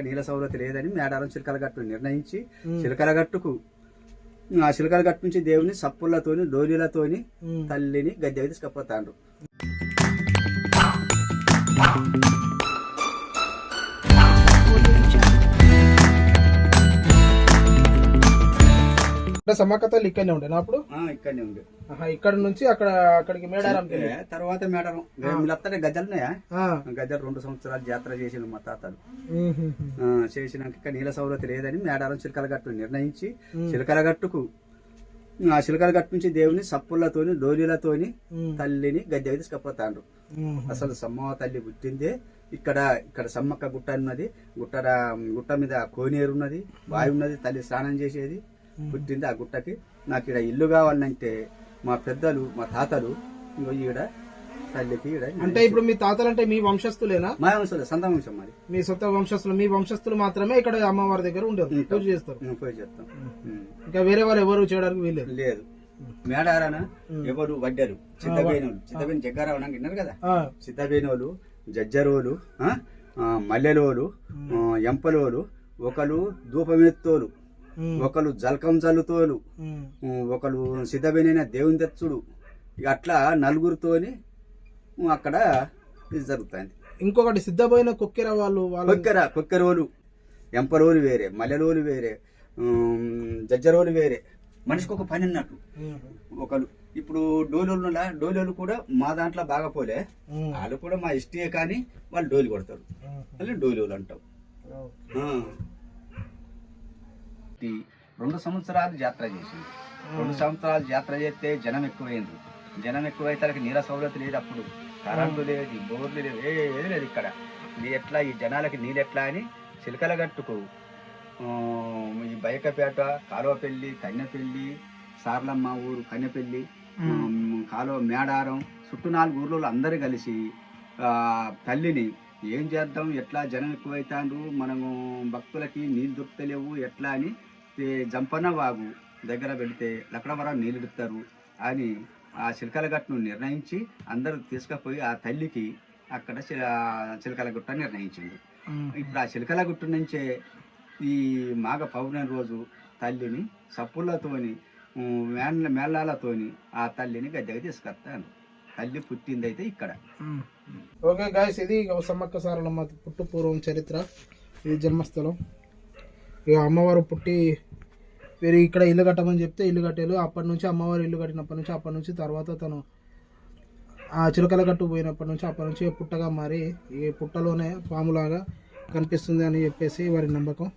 నీళ్ళ సౌలత లేదని మేడారం చిలకలగట్టు నిర్ణయించి చిలకలగట్టుకు ఆ చిలకలగట్టు నుంచి దేవుని సప్పులతోని డోలీలతోని తల్లిని గద్దె తీసుకపోతాండ్రు. సమ్మక్క తల్లి ఇక్కడనే ఉండే అప్పుడు ఇక్కడనే ఉండే. ఇక్కడ నుంచి అక్కడికి మేడారం తర్వాత మేడారం వీళ్ళొత్తనే గద్దెలున్నాయా, గద్దెలు 2 సంవత్సరాలు జాతర చేసిన మా తాతలు చేసినాక నీళ్ళ సౌలత లేదని మేడారం చిలకలగట్టు నిర్ణయించి చిలకలగట్టుకు ఆ చిలకలగట్టు నుంచి దేవుని సప్పులతోని డోలీలతోని తల్లిని గద్దె తీసుకపోతాండ్రు. అసలు సమ్మవ తల్లి పుట్టిందే ఇక్కడ సమ్మక్క గుట్ట ఉన్నది, గుట్ట మీద కోనేరు ఉన్నది, బావి ఉన్నది, తల్లి స్నానం చేసేది పుట్టింది ఆ గుట్టకి. నాకు ఇక్కడ ఇల్లు కావాలంటే మా పెద్దలు మా తాతలు ఈడ తల్లికి అంటే ఇప్పుడు మీ తాతలు అంటే మీ వంశస్థులేనా? మా వంశస్థులు, సొంత వంశం మరి. మీ సొంత వంశస్థులు, మీ వంశస్థులు మాత్రమే ఇక్కడ అమ్మవారి దగ్గర ఉండేది, పూజ చేస్తారు. పూజ చేస్తాం. ఇంకా వేరే వారు ఎవరు చేయడానికి వీలేదు లేదు. మేడారాన ఎవరు వడ్డారు చిత్తబేనోళ్ళు, చిత్తబేని జగ్గారావు నాకు విన్నారు కదా, చిత్తబేనోళ్ళు, జజ్జరోలు, మల్లెలోలు, ఎంపలోలు, ఒకరు ధూపమెత్తోలు, ఒకరు జల్కం జల్లుతోలు, ఒకరు సిద్ధబేనైన దేవుని తెచ్చుడు, ఇక అట్లా నలుగురితోని అక్కడ ఇది జరుగుతుంది. ఇంకొకటి సిద్ధమైన కొక్కెర వాళ్ళు కొక్కెరోలు, ఎంపరోలు వేరే, మల్లెలోలు వేరే, జజ్జరోలు వేరే, మనిషికి ఒక పని అన్నట్టు. ఒకరు ఇప్పుడు డోలోలు కూడా మా దాంట్లో బాగా పోలే, వాళ్ళు కూడా మా ఇష్టే కానీ వాళ్ళు డోలు కొడతారు, వాళ్ళు డోలోలు అంటాం. 2 సంవత్సరాలు జాతర చేసింది. 2 సంవత్సరాలు జాతర చేస్తే జనం ఎక్కువైంది. జనం ఎక్కువైతే నీళ్ళ సౌలత లేదు, అప్పుడు కరెంటు లేదు, బోర్లు లేవు, ఏది లేదు. ఇక్కడ ఎట్లా ఈ జనాలకి నీళ్ళు ఎట్లా అని చిలకలగట్టుకు ఈ బయకపేట, కాలువపల్లి, కన్నెపల్లి, సార్లమ్మ ఊరు కన్నెపల్లి, కాలువ మేడారం చుట్టూ 4 ఊర్లలో అందరూ కలిసి తల్లిని ఏం చేద్దాం, ఎట్లా జనం ఎక్కువైతాండ్రు, మనము భక్తులకి నీళ్ళు దొరుకుతలేవు ఎట్లా అని జంపన్న వాగు దగ్గర పెడితే లక్కడవరం నీళ్ళు ఇస్తారు అని ఆ చిలకలగట్టును నిర్ణయించి అందరూ తీసుకుపోయి ఆ తల్లికి అక్కడ చిలకలగుట్ట నిర్ణయించింది. ఇప్పుడు ఆ చిలకలగుట్టు నుంచే ఈ మాఘ పౌర్ణమి రోజు తల్లిని సప్పులతోని మేళాలతోని ఆ తల్లిని గద్దెకి తీసుకొస్తాను. తల్లి పుట్టింది అయితే ఇక్కడ. ఓకే గాయస్, ఇది సమ్మక్క సారలమ్మ పుట్టు పూర్వం చరిత్ర, ఇది జన్మస్థలం. ఇక అమ్మవారు పుట్టి వేరే ఇక్కడ ఇల్లు కట్టమని చెప్తే ఇల్లు కట్టారు. అప్పటి నుంచి అమ్మవారు ఇల్లు కట్టినప్పటి నుంచి తర్వాత తను ఆ చిలకలగట్టు పోయినప్పటి నుంచి అప్పటి నుంచి పుట్టగా మారి ఈ పుట్టలోనే పాములాగా కనిపిస్తుంది అని చెప్పేసి వారి నమ్మకం.